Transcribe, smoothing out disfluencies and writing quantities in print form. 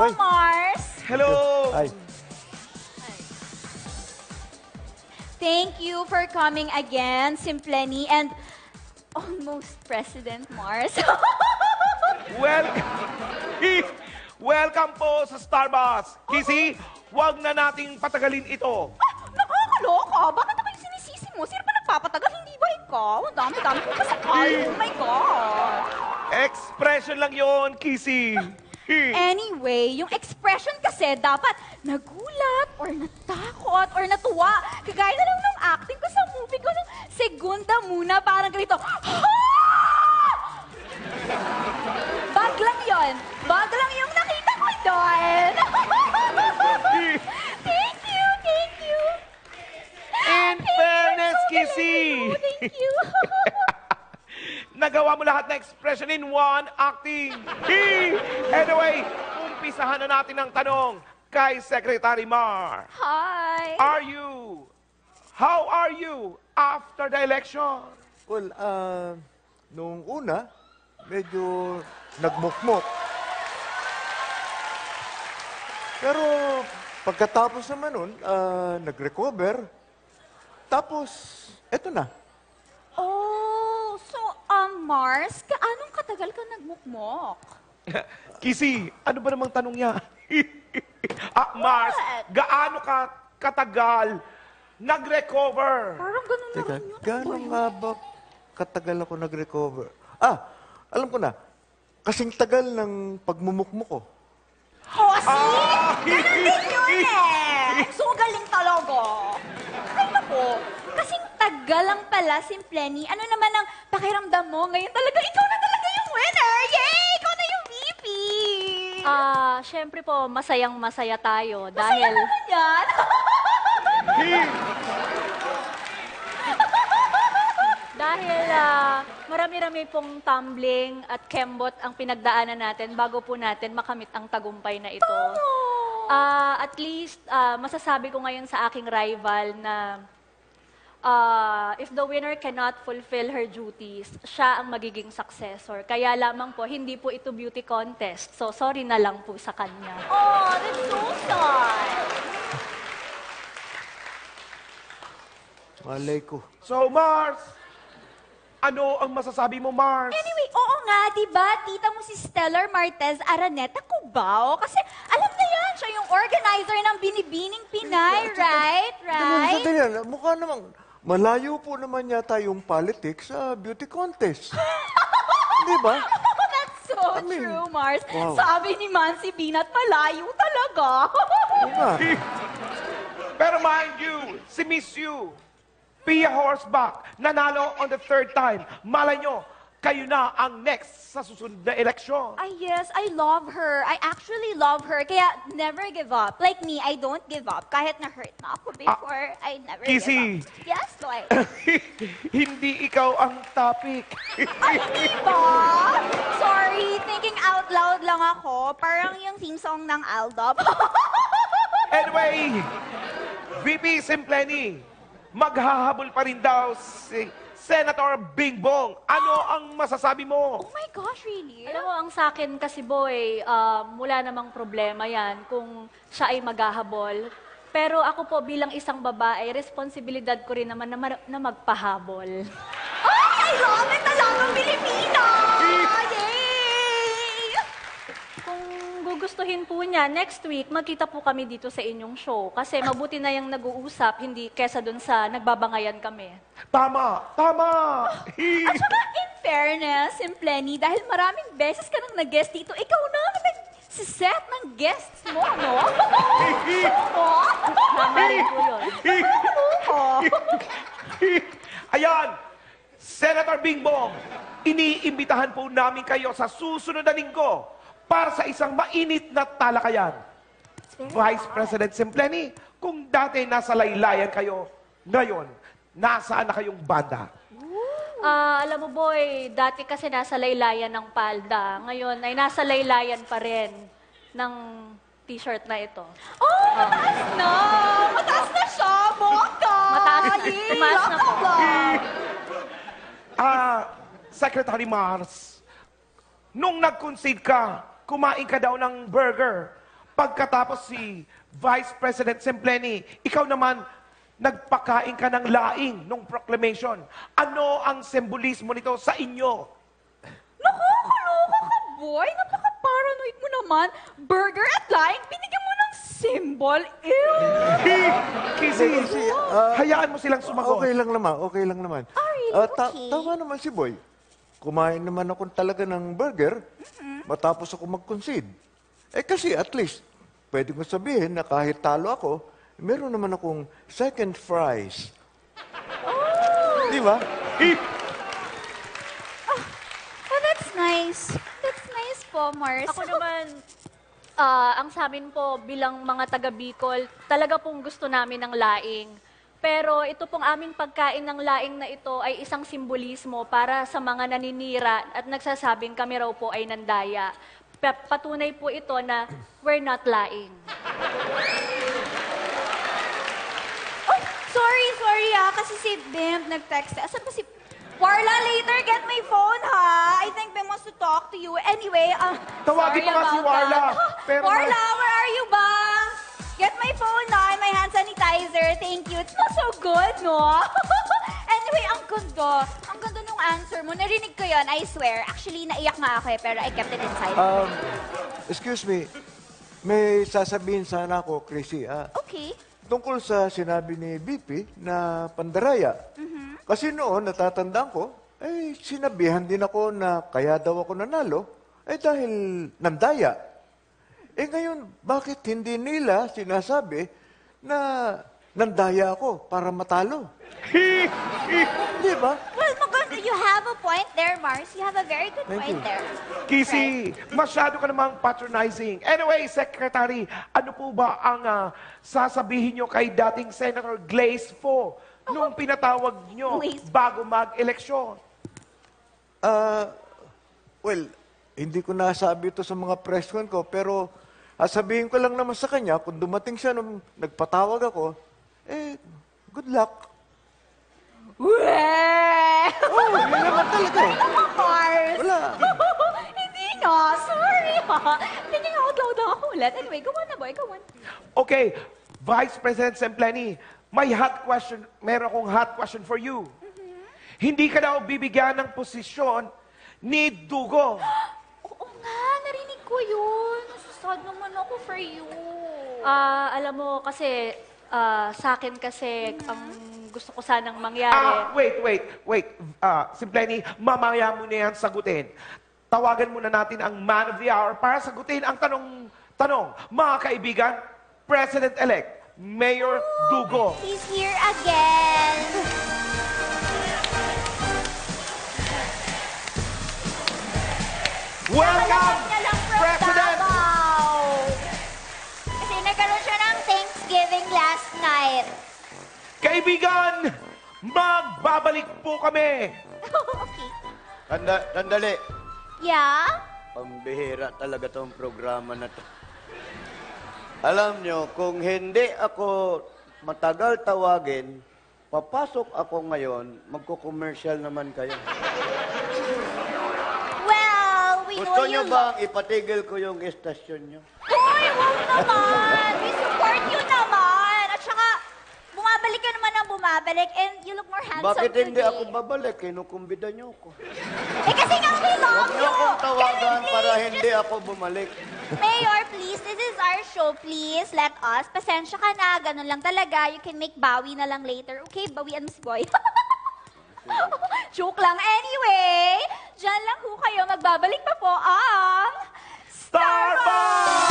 Hello, Mars. Hello! Ay, Thank you for coming again, Simpleni, and almost President Mars. Welcome po sa Starbucks. Kissy, wag na nating patagalin ito. Nakakaloka. Bakit naman yung sinisisi mo? Sino ba nagpapatagal? Hindi ba ikaw? Ang dami-dami ko kasakal. Oh my God. Expression lang yon, Kissy. Anyway, yung expression kasi dapat nagulat or natakot or natuwa. Kagaya na lang ng acting ko sa movie ko ng segunda muna, parang ganito. Ha! Bag lang yun. Bag lang yung nakita ko doon. Thank you, thank you. In fairness, Kissy. Thank you. Nagawa mo lahat na expression in one acting. Anyway, umpisahan na natin ang tanong kay Secretary Mar. Hi. How are you after the election? well, nung una, medyo nagmukmok. Pero pagkatapos naman nun, nag-recover. Tapos, eto na. Oh, so, Mars, kaanong katagal ka nagmukmok? Kissy, ano ba namang tanong niya? Mars, gaano ka katagal nag-recover? Parang ganun na Teka, rin yun. gano'n nga ba katagal ako nag-recover? Alam ko na. Kasing tagal ng pagmumukmuk ko. Oh, see? Ganun din yun eh. So galing talaga. Ay, naku. Kasing tagal lang pala, Simpleni. Ano naman ang pakiramdam mo? Ngayon talaga, ikaw na talaga yung winner! Yay! Ikaw na yung VP! Syempre po, masayang-masaya tayo Masaya dahil naman yan. dahil marami-rami pong tumbling at kembot ang pinagdaanan natin bago po natin makamit ang tagumpay na ito. At least, masasabi ko ngayon sa aking rival na if the winner cannot fulfill her duties, siya ang magiging successor. Kaya lamang po, hindi po ito beauty contest. So, sorry na lang po sa kanya. Oh, that's so sad. Malay ko. So, Mars, ano ang masasabi mo, Mars? Anyway, oo nga, di ba? Tita mo si Stellar Martez Araneta Cubao. Kasi alam na yan, siya yung organizer ng Binibining Pinay, right? Right? Sandali yan. Mukha namang, malayo po naman yata yung politics sa beauty contest. Di ba? That's so mean, true, Mars. wow. Sabi ni Mansi Binat, malayo talaga. Oo nga. Pero mind you, si Miss You, Pia Horseback, nanalo on the third time. Malay nyo, kayo na ang next sa susunod na eleksyon. Ay, yes, I love her. I actually love her. Kaya never give up. Like me, I don't give up. Kahit na-hurt na ako before, I never Kissy. give up. Yes, Lloyd. Hindi ikaw ang topic. Ay, hindi ba? Sorry, thinking out loud lang ako. Parang yung theme song ng Aldab. Anyway, VP Simpleni, maghahabol pa rin daw si Senator Bingbong. Ano ang masasabi mo? Oh my gosh, really? Alam mo, ang sa akin kasi boy, wala namang problema yan kung siya ay maghahabol. Pero ako po bilang isang babae, responsibilidad ko rin naman na magpahabol. Ay, I love it! Talagang Pilipina! Yay! Kung gugustuhin po niya, next week, magkita po kami dito sa inyong show. Kasi mabuti na yung nag-uusap, hindi kesa dun sa nagbabangayan kami. Tama! Tama! At saka, in fairness, Simpleni, dahil maraming beses ka nang nag-guest dito, ikaw na ang nag-set ng guests mo, no? Oo. Tama rin po yun. Ayan, Senator Bingbong, iniimbitahan po namin kayo sa susunod na linggo para sa isang mainit na talakayan. Vice President Simpleni, kung dati nasa laylayan kayo, ngayon, nasaan na kayong banda? Alam mo boy, dati kasi nasa laylayan ng palda. Ngayon ay nasa laylayan pa rin ng t-shirt na ito. Oh, mataas na! Mataas na siya! Bongga! Mataas na. Yay! Tumaas na po. Secretary Mars, nung nag-concede ka, kumain ka daw ng burger. pagkatapos si Vice President Sempleni, ikaw naman, nagpakain ka ng laing nung proclamation. Ano ang sembolismo nito sa inyo? Nakakaloka ka, boy. Napaka-paranoid mo naman. Burger at laing, binigyan mo ng symbol. Ew! Kissy, hayaan mo silang sumagot. Okay lang naman, okay lang naman. really? Okay. Tama naman si Boy. Kumain naman ako talaga ng burger matapos ako mag-concede. Kasi at least, pwede ko sabihin na kahit talo ako, meron naman akong second fries. Di ba? Oh, that's nice. That's nice po, Mars. Ako naman, ang sa amin po bilang mga taga Bicol, talaga pong gusto namin ng laing. Pero ito pong aming pagkain ng laing na ito ay isang simbolismo para sa mga naninira at nagsasabing kami raw po ay nandaya. Patunay po ito na we're not lying. Oh, sorry kasi si Bim nag-text. Asan ba si... Warla, later get my phone, ha? I think Bim wants to talk to you. Anyway, Tawagin sorry mo nga si about Warla. that. Pero Warla, where are you ba? Get my phone na and my hand sanitizer. Thank you. It smells so good, no? Anyway, ang ganda. Ang ganda nung answer mo. Narinig ko yon, I swear. Actually, naiyak nga ako pero I kept it inside. Excuse me, may sasabihin sana ako, Chrissy. Okay. Tungkol sa sinabi ni BP na pandaraya. Kasi noon, natatandaan ko, sinabihan din ako na kaya daw ako nanalo, dahil nandaya. Ngayon, bakit hindi nila sinasabi na nandaya ako para matalo? Di ba? Well, maganda. You have a point there, Mars. You have a very good Thank point you. there. Kissy, masyado ka namang patronizing. Anyway, Secretary, ano po ba ang sasabihin nyo kay dating Senator Glaze Fo nung pinatawag nyo Glaze. bago mag-eleksyon? Well, hindi ko nasabi ito sa mga press con ko, pero sabihin ko lang naman sa kanya, kung dumating siya nung nagpatawag ako, good luck. Weh! Yun naman talaga eh. Mars! Wala. Hindi na. Sorry, ha. Thinking out loud ako ulit. Anyway, go on na, boy. Go on. Okay, Vice President Sempleni, meron akong hot question for you. Hindi ka daw bibigyan ng posisyon ni Dugo. Oo nga, narinig ko yun. Sad naman ako for you. Alam mo kasi, sa akin kasi, ang gusto ko sanang mangyari. Wait. Sempleni, mamaya mo na yan sagutin. Tawagan muna natin ang man of the hour para sagutin ang tanong. Mga kaibigan, President-elect, Mayor Dugo. He's here again. Welcome, Niya lang from President! Davao. Kasi nagkaroon siya ng Thanksgiving last night. Kaibigan, magbabalik po kami. Okay. Sandali. Yeah? Pambihira talaga tong programa na to. Alam nyo, kung hindi ako matagal tawagin, papasok ako ngayon, magko-commercial naman kayo. Well, we Gusto know you nyo bang ipatigil ko yung estasyon nyo? Hoy, wag naman! We support you naman! At saka, bumabalik ka naman ang bumabalik and you look more handsome Bakit today. hindi ako babalik? Kinukumbida nyo ako. Kasi nga we love Huwag nyo you! akong tawagan Can we para please hindi ako bumalik. Mayor, please, this is our show. Please, let us. Pasensya ka na, ganun lang talaga. You can make bawi na lang later. Okay, bawian mo si Boy. Joke lang. Anyway, dyan lang ho kayo. Magbabalik pa po ang Starbucks!